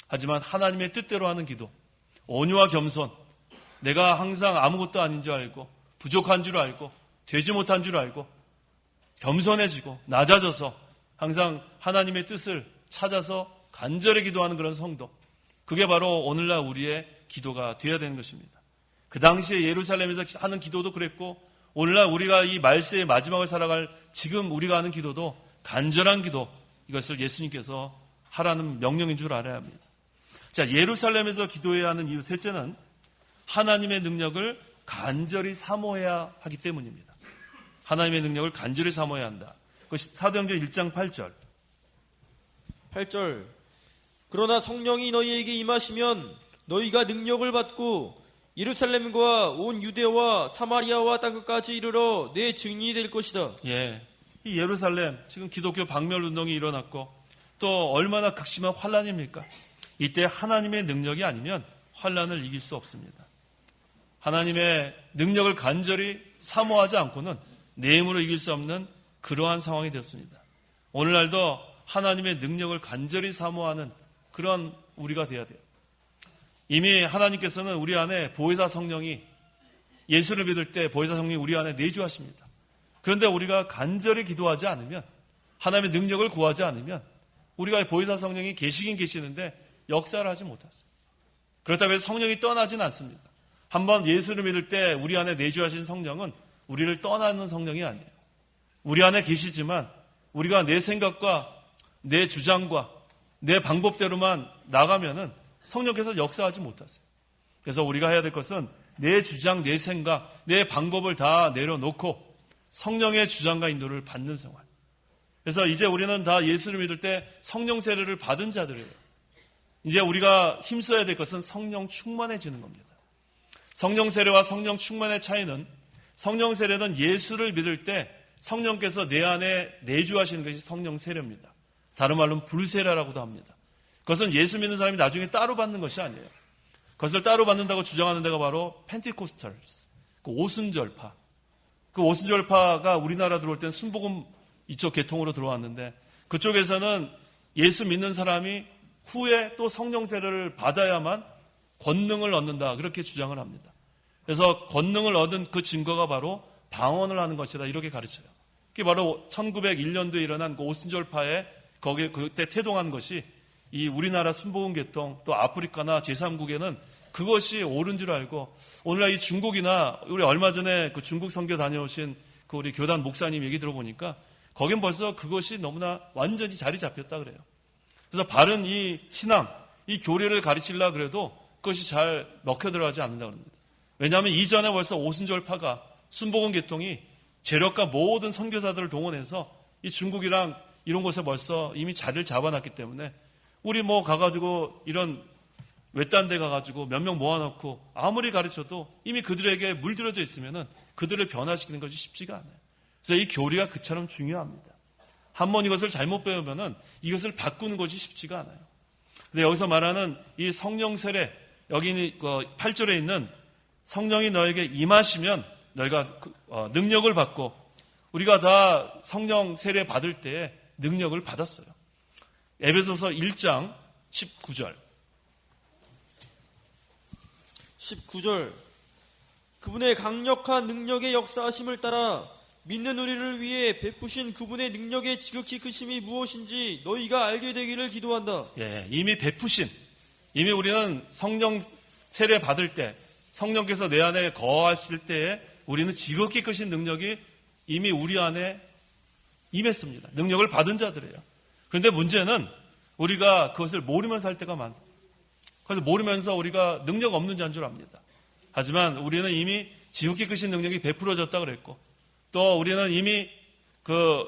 하지만 하나님의 뜻대로 하는 기도, 온유와 겸손, 내가 항상 아무것도 아닌 줄 알고 부족한 줄 알고 되지 못한 줄 알고 겸손해지고 낮아져서 항상 하나님의 뜻을 찾아서 간절히 기도하는 그런 성도, 그게 바로 오늘날 우리의 기도가 되어야 되는 것입니다. 그 당시에 예루살렘에서 하는 기도도 그랬고 오늘날 우리가 이 말세의 마지막을 살아갈 지금 우리가 하는 기도도 간절한 기도, 이것을 예수님께서 하라는 명령인 줄 알아야 합니다. 자, 예루살렘에서 기도해야 하는 이유 셋째는 하나님의 능력을 간절히 사모해야 하기 때문입니다. 하나님의 능력을 간절히 사모해야 한다. 사도행전 1장 8절. 8절. 그러나 성령이 너희에게 임하시면 너희가 능력을 받고 예루살렘과 온 유대와 사마리아와 땅끝까지 이르러 내 증인이 될 것이다. 예, 이 예루살렘 지금 기독교 박멸 운동이 일어났고 또 얼마나 극심한 환란입니까? 이때 하나님의 능력이 아니면 환란을 이길 수 없습니다. 하나님의 능력을 간절히 사모하지 않고는 내 힘으로 이길 수 없는 그러한 상황이 되었습니다. 오늘날도 하나님의 능력을 간절히 사모하는 그런 우리가 돼야 돼요. 이미 하나님께서는 우리 안에 보혜사 성령이, 예수를 믿을 때 보혜사 성령이 우리 안에 내주하십니다. 그런데 우리가 간절히 기도하지 않으면, 하나님의 능력을 구하지 않으면 우리가 보혜사 성령이 계시긴 계시는데 역사를 하지 못했어요. 그렇다고 해서 성령이 떠나진 않습니다. 한번 예수를 믿을 때 우리 안에 내주하신 성령은 우리를 떠나는 성령이 아니에요. 우리 안에 계시지만 우리가 내 생각과 내 주장과 내 방법대로만 나가면은 성령께서 역사하지 못하세요. 그래서 우리가 해야 될 것은 내 주장, 내 생각, 내 방법을 다 내려놓고 성령의 주장과 인도를 받는 생활. 그래서 이제 우리는 다 예수를 믿을 때 성령 세례를 받은 자들이에요. 이제 우리가 힘써야 될 것은 성령 충만해지는 겁니다. 성령 세례와 성령 충만의 차이는, 성령 세례는 예수를 믿을 때 성령께서 내 안에 내주하시는 것이 성령 세례입니다. 다른 말로는 불세례라고도 합니다. 그것은 예수 믿는 사람이 나중에 따로 받는 것이 아니에요. 그것을 따로 받는다고 주장하는 데가 바로 펜티코스탈, 그 오순절파. 그 오순절파가 우리나라 들어올 때는 순복음 이쪽 계통으로 들어왔는데, 그쪽에서는 예수 믿는 사람이 후에 또 성령 세례를 받아야만 권능을 얻는다, 그렇게 주장을 합니다. 그래서 권능을 얻은 그 증거가 바로 방언을 하는 것이다, 이렇게 가르쳐요. 그게 바로 1901년도에 일어난 그 오순절파에 거기에 그때 태동한 것이 이 우리나라 순복음 계통, 또 아프리카나 제3국에는 그것이 옳은 줄 알고, 오늘날 이 중국이나, 우리 얼마 전에 그 중국 선교 다녀오신 그 우리 교단 목사님 얘기 들어보니까 거긴 벌써 그것이 너무나 완전히 자리 잡혔다 그래요. 그래서 바른 이 신앙, 이 교리를 가르치려고 그래도 그것이 잘 먹혀 들어가지 않는다 그럽니다. 왜냐하면 이전에 벌써 오순절파가, 순복음 계통이 재력과 모든 선교사들을 동원해서 이 중국이랑 이런 곳에 벌써 이미 자리를 잡아놨기 때문에, 우리 뭐 가가지고 이런 외딴 데 가가지고 몇 명 모아놓고 아무리 가르쳐도 이미 그들에게 물들어져 있으면은 그들을 변화시키는 것이 쉽지가 않아요. 그래서 이 교리가 그처럼 중요합니다. 한번 이것을 잘못 배우면은 이것을 바꾸는 것이 쉽지가 않아요. 근데 여기서 말하는 이 성령 세례, 여기 8절에 있는 성령이 너에게 임하시면 너희가 능력을 받고, 우리가 다 성령 세례 받을 때에 능력을 받았어요. 에베소서 1장 19절. 19절. 그분의 강력한 능력의 역사하심을 따라 믿는 우리를 위해 베푸신 그분의 능력의 지극히 크심이 무엇인지 너희가 알게 되기를 기도한다. 예, 이미 베푸신, 이미 우리는 성령 세례 받을 때, 성령께서 내 안에 거하실 때에 우리는 지극히 크신 능력이 이미 우리 안에 임했습니다. 능력을 받은 자들이에요. 그런데 문제는 우리가 그것을 모르면서 할 때가 많아요. 그래서 모르면서 우리가 능력 없는 자인 줄 압니다. 하지만 우리는 이미 지극히 크신 능력이 베풀어졌다 그랬고, 또 우리는 이미 그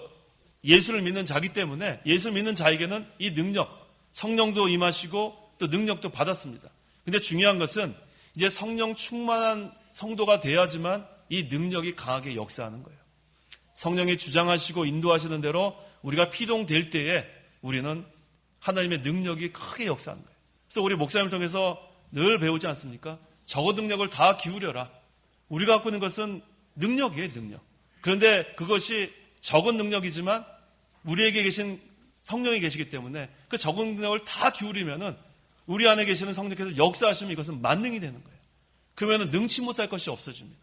예수를 믿는 자기 때문에 예수 믿는 자에게는 이 능력, 성령도 임하시고 또 능력도 받았습니다. 근데 중요한 것은 이제 성령 충만한 성도가 돼야지만 이 능력이 강하게 역사하는 거예요. 성령이 주장하시고 인도하시는 대로 우리가 피동될 때에 우리는 하나님의 능력이 크게 역사하는 거예요. 그래서 우리 목사님을 통해서 늘 배우지 않습니까? 저거 능력을 다 기울여라. 우리가 갖고 있는 것은 능력이에요, 능력. 그런데 그것이 적은 능력이지만 우리에게 계신 성령이 계시기 때문에 그 적은 능력을 다 기울이면은 우리 안에 계시는 성령께서 역사하시면 이것은 만능이 되는 거예요. 그러면은 능치 못할 것이 없어집니다.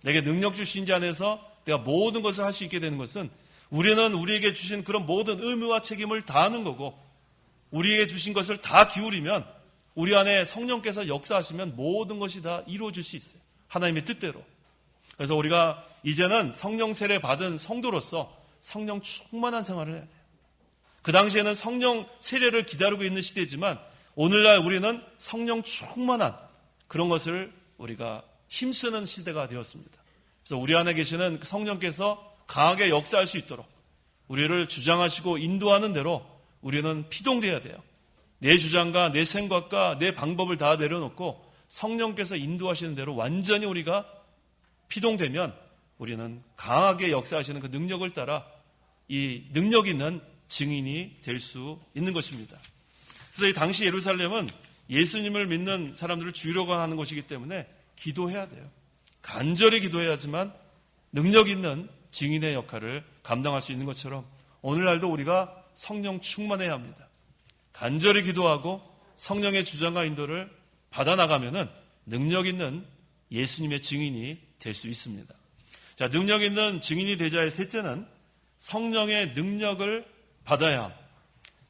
내게 능력 주신 자 안에서 내가 모든 것을 할 수 있게 되는 것은, 우리는 우리에게 주신 그런 모든 의무와 책임을 다하는 거고, 우리에게 주신 것을 다 기울이면 우리 안에 성령께서 역사하시면 모든 것이 다 이루어질 수 있어요. 하나님의 뜻대로. 그래서 우리가 이제는 성령 세례 받은 성도로서 성령 충만한 생활을 해야 돼요. 그 당시에는 성령 세례를 기다리고 있는 시대지만 오늘날 우리는 성령 충만한 그런 것을 우리가 힘쓰는 시대가 되었습니다. 그래서 우리 안에 계시는 성령께서 강하게 역사할 수 있도록 우리를 주장하시고 인도하는 대로 우리는 피동돼야 돼요. 내 주장과 내 생각과 내 방법을 다 내려놓고 성령께서 인도하시는 대로 완전히 우리가 피동되면 우리는 강하게 역사하시는 그 능력을 따라 이 능력 있는 증인이 될 수 있는 것입니다. 그래서 이 당시 예루살렘은 예수님을 믿는 사람들을 주의로 하는 곳이기 때문에 기도해야 돼요. 간절히 기도해야지만 능력 있는 증인의 역할을 감당할 수 있는 것처럼 오늘날도 우리가 성령 충만해야 합니다. 간절히 기도하고 성령의 주장과 인도를 받아나가면은 능력 있는 예수님의 증인이 될 수 있습니다. 자, 능력 있는 증인이 되자의 셋째는 성령의 능력을 받아야 합니다.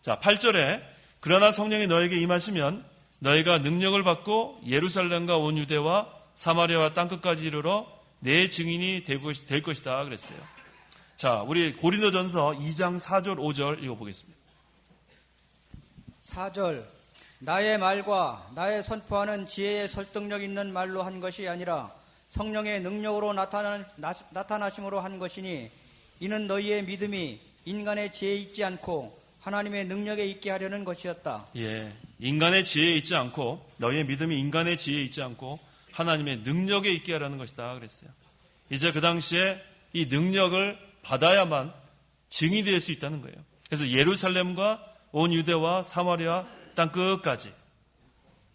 자, 8절에 그러나 성령이 너에게 임하시면 너희가 능력을 받고 예루살렘과 온 유대와 사마리아와 땅끝까지 이르러 내 증인이 될 것이다 그랬어요. 자, 우리 고린도전서 2장 4절 5절 읽어보겠습니다. 4절 나의 말과 나의 선포하는 지혜의 설득력 있는 말로 한 것이 아니라 성령의 능력으로 나타나심으로 한 것이니 이는 너희의 믿음이 인간의 지혜에 있지 않고 하나님의 능력에 있게 하려는 것이었다. 예, 인간의 지혜에 있지 않고 너희의 믿음이 인간의 지혜에 있지 않고 하나님의 능력에 있게 하라는 것이다 그랬어요. 이제 그 당시에 이 능력을 받아야만 증인이 될 수 있다는 거예요. 그래서 예루살렘과 온 유대와 사마리아 땅 끝까지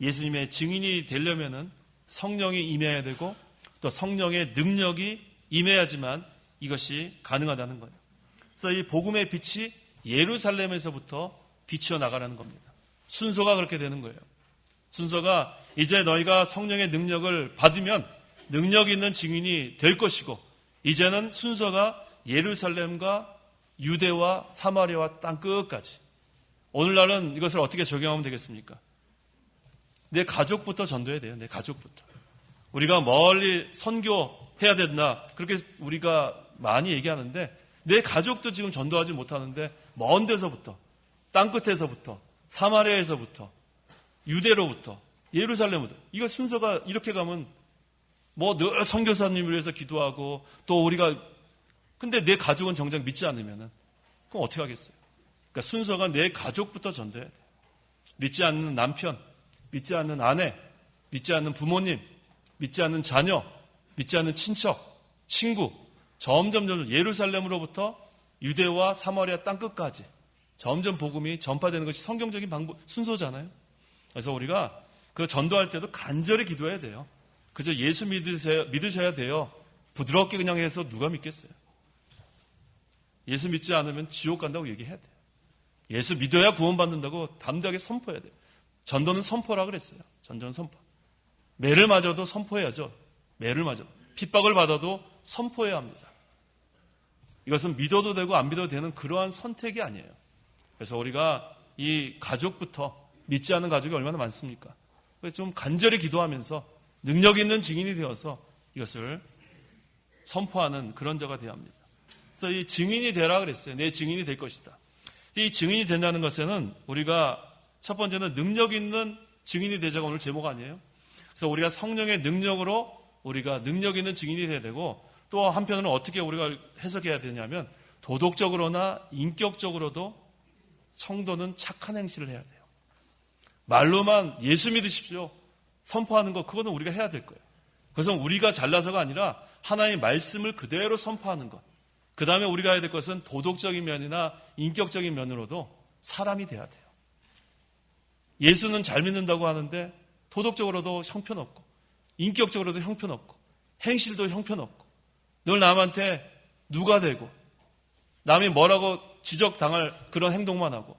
예수님의 증인이 되려면은 성령이 임해야 되고 또 성령의 능력이 임해야지만 이것이 가능하다는 거예요. 그래서 이 복음의 빛이 예루살렘에서부터 비추어 나가라는 겁니다. 순서가 그렇게 되는 거예요. 순서가 이제 너희가 성령의 능력을 받으면 능력 있는 증인이 될 것이고 이제는 순서가 예루살렘과 유대와 사마리아와 땅 끝까지. 오늘날은 이것을 어떻게 적용하면 되겠습니까? 내 가족부터 전도해야 돼요. 내 가족부터. 우리가 멀리 선교해야 된다. 그렇게 우리가 많이 얘기하는데 내 가족도 지금 전도하지 못하는데 먼 데서부터, 땅끝에서부터, 사마리아에서부터, 유대로부터, 예루살렘부터. 이거 순서가 이렇게 가면 뭐 늘 선교사님을 위해서 기도하고 또 우리가 근데 내 가족은 정작 믿지 않으면은 그럼 어떻게 하겠어요? 그러니까 순서가 내 가족부터 전도해야 돼요. 믿지 않는 남편, 믿지 않는 아내, 믿지 않는 부모님, 믿지 않는 자녀, 믿지 않는 친척, 친구, 점점 예루살렘으로부터 유대와 사마리아 땅 끝까지 점점 복음이 전파되는 것이 성경적인 순서잖아요. 그래서 우리가 그 전도할 때도 간절히 기도해야 돼요. 그저 예수 믿으셔야 돼요. 부드럽게 그냥 해서 누가 믿겠어요? 예수 믿지 않으면 지옥 간다고 얘기해야 돼요. 예수 믿어야 구원받는다고 담대하게 선포해야 돼요. 전도는 선포라 그랬어요. 전도는 선포. 매를 맞아도 선포해야죠. 매를 맞아도. 핍박을 받아도 선포해야 합니다. 이것은 믿어도 되고 안 믿어도 되는 그러한 선택이 아니에요. 그래서 우리가 이 가족부터 믿지 않는 가족이 얼마나 많습니까? 그래서 좀 간절히 기도하면서 능력 있는 증인이 되어서 이것을 선포하는 그런 자가 되어야 합니다. 그래서 이 증인이 되라 그랬어요. 내 증인이 될 것이다. 이 증인이 된다는 것에는 우리가 첫 번째는 능력 있는 증인이 되자가 오늘 제목 아니에요? 그래서 우리가 성령의 능력으로 우리가 능력 있는 증인이 돼야 되고 또 한편으로는 어떻게 우리가 해석해야 되냐면 도덕적으로나 인격적으로도 성도는 착한 행실을 해야 돼요. 말로만 예수 믿으십시오. 선포하는 것 그거는 우리가 해야 될 거예요. 그것은 우리가 잘나서가 아니라 하나님의 말씀을 그대로 선포하는 것. 그 다음에 우리가 해야 될 것은 도덕적인 면이나 인격적인 면으로도 사람이 돼야 돼요. 예수는 잘 믿는다고 하는데 도덕적으로도 형편없고 인격적으로도 형편없고 행실도 형편없고 늘 남한테 누가 되고 남이 뭐라고 지적당할 그런 행동만 하고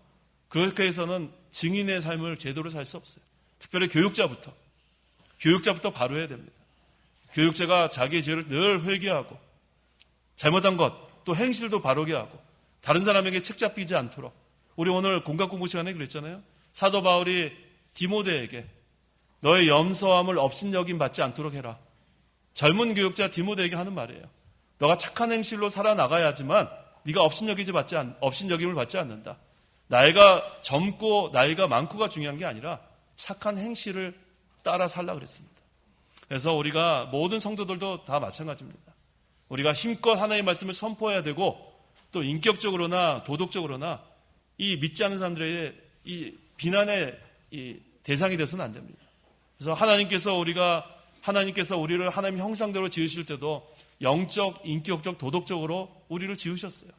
그렇게 해서는 증인의 삶을 제대로 살 수 없어요. 특별히 교육자부터 바로 해야 됩니다. 교육자가 자기의 죄를 늘 회개하고 잘못한 것 또 행실도 바르게 하고 다른 사람에게 책 잡히지 않도록 우리 오늘 공각 공부 시간에 그랬잖아요. 사도 바울이 디모데에게 너의 염소함을 업신여김 받지 않도록 해라. 젊은 교육자 디모데에게 하는 말이에요. 너가 착한 행실로 살아나가야지만 네가 업신여김을 받지 않는다. 나이가 젊고 나이가 많고가 중요한 게 아니라 착한 행실을 따라 살라 그랬습니다. 그래서 우리가 모든 성도들도 다 마찬가지입니다. 우리가 힘껏 하나님의 말씀을 선포해야 되고 또 인격적으로나 도덕적으로나 이 믿지 않는 사람들의 이 비난의 이 대상이 돼서는 안 됩니다. 그래서 하나님께서 우리를 하나님 형상대로 지으실 때도 영적, 인격적, 도덕적으로 우리를 지으셨어요.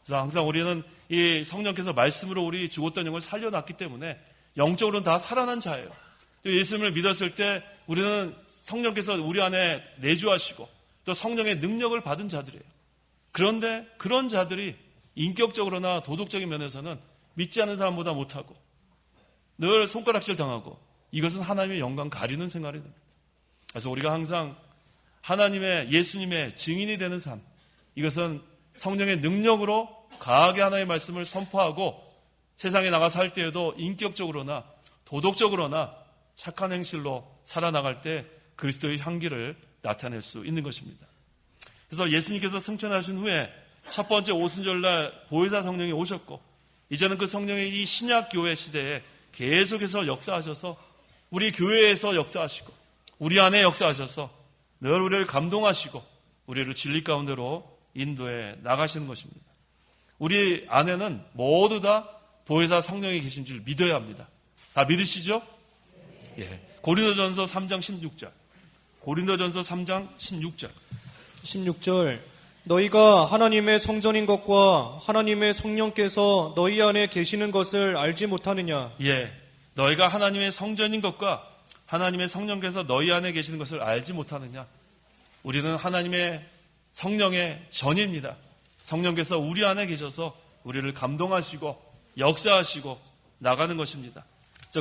그래서 항상 우리는 이 성령께서 말씀으로 우리 죽었던 영을 살려놨기 때문에 영적으로는 다 살아난 자예요. 또 예수님을 믿었을 때 우리는 성령께서 우리 안에 내주하시고 또 성령의 능력을 받은 자들이에요. 그런데 그런 자들이 인격적으로나 도덕적인 면에서는 믿지 않는 사람보다 못하고 늘 손가락질 당하고 이것은 하나님의 영광 가리는 생활이 됩니다. 그래서 우리가 항상 하나님의 예수님의 증인이 되는 삶 이것은 성령의 능력으로 강하게 하나님의 말씀을 선포하고 세상에 나가 살 때에도 인격적으로나 도덕적으로나 착한 행실로 살아나갈 때 그리스도의 향기를 나타낼 수 있는 것입니다. 그래서 예수님께서 승천하신 후에 첫 번째 오순절날 보혜사 성령이 오셨고 이제는 그 성령이 이 신약 교회 시대에 계속해서 역사하셔서 우리 교회에서 역사하시고 우리 안에 역사하셔서 늘 우리를 감동하시고 우리를 진리 가운데로 인도해 나가시는 것입니다. 우리 안에는 모두 다 보혜사 성령이 계신 줄 믿어야 합니다. 다 믿으시죠? 예. 고린도전서 3장 16절. 고린도전서 3장 16절. 16절 너희가 하나님의 성전인 것과 하나님의 성령께서 너희 안에 계시는 것을 알지 못하느냐. 예. 너희가 하나님의 성전인 것과 하나님의 성령께서 너희 안에 계시는 것을 알지 못하느냐. 우리는 하나님의 성령의 전입니다. 성령께서 우리 안에 계셔서 우리를 감동하시고 역사하시고 나가는 것입니다.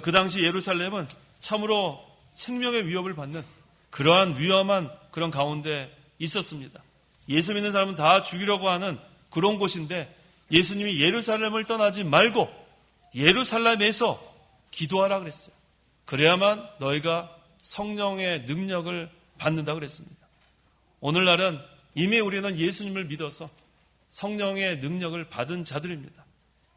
그 당시 예루살렘은 참으로 생명의 위협을 받는 그러한 위험한 그런 가운데 있었습니다. 예수 믿는 사람은 다 죽이려고 하는 그런 곳인데 예수님이 예루살렘을 떠나지 말고 예루살렘에서 기도하라 그랬어요. 그래야만 너희가 성령의 능력을 받는다 그랬습니다. 오늘날은 이미 우리는 예수님을 믿어서 성령의 능력을 받은 자들입니다.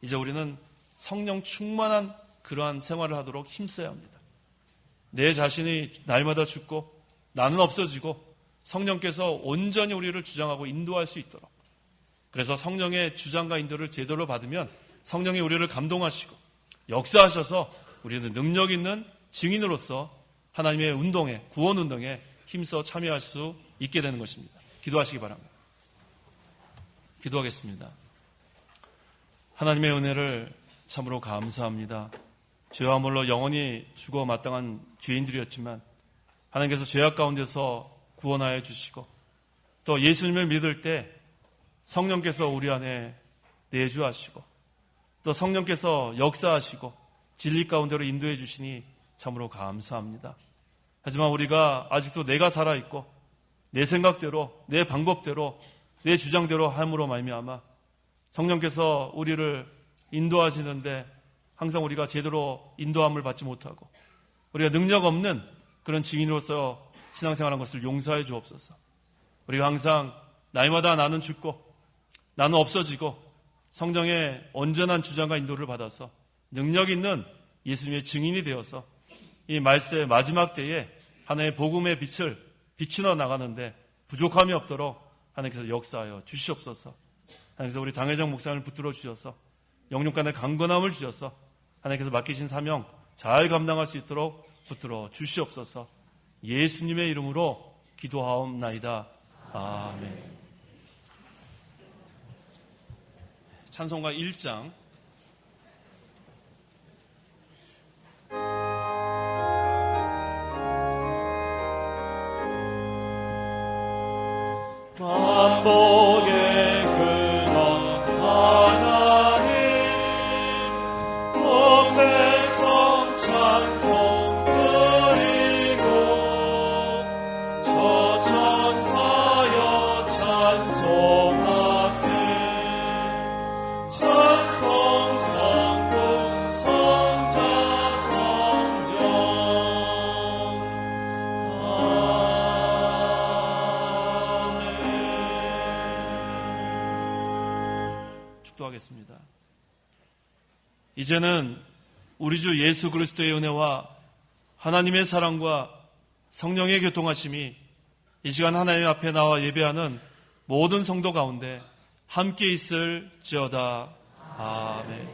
이제 우리는 성령 충만한 그러한 생활을 하도록 힘써야 합니다. 내 자신이 날마다 죽고 나는 없어지고 성령께서 온전히 우리를 주장하고 인도할 수 있도록, 그래서 성령의 주장과 인도를 제대로 받으면 성령이 우리를 감동하시고 역사하셔서 우리는 능력 있는 증인으로서 하나님의 운동에, 구원 운동에 힘써 참여할 수 있게 되는 것입니다. 기도하시기 바랍니다. 기도하겠습니다. 하나님의 은혜를 참으로 감사합니다. 죄와 물로 영원히 죽어 마땅한 죄인들이었지만 하나님께서 죄악 가운데서 구원하여 주시고 또 예수님을 믿을 때 성령께서 우리 안에 내주하시고 또 성령께서 역사하시고 진리 가운데로 인도해 주시니 참으로 감사합니다. 하지만 우리가 아직도 내가 살아있고 내 생각대로 내 방법대로 내 주장대로 함으로 말미암아 성령께서 우리를 인도하시는데 항상 우리가 제대로 인도함을 받지 못하고 우리가 능력 없는 그런 증인으로서 신앙생활한 것을 용서해 주옵소서. 우리가 항상 날마다 나는 죽고 나는 없어지고 성령의 온전한 주장과 인도를 받아서 능력 있는 예수님의 증인이 되어서 이 말세의 마지막 때에 하나님의 복음의 빛을 비추어 나가는데 부족함이 없도록 하나님께서 역사하여 주시옵소서. 하나님께서 우리 당회장 목사님을 붙들어 주셔서 영육간의 강건함을 주셔서 하나님께서 맡기신 사명 잘 감당할 수 있도록 붙들어 주시옵소서. 예수님의 이름으로 기도하옵나이다. 아멘. 찬송가 1장 만복의 근원 하나님 온 백성 찬송 드리고 저 천사여 찬송하세 찬송 성부 성자 성령 기도하겠습니다. 이제는 우리 주 예수 그리스도의 은혜와 하나님의 사랑과 성령의 교통하심이 이 시간 하나님 앞에 나와 예배하는 모든 성도 가운데 함께 있을지어다. 아멘.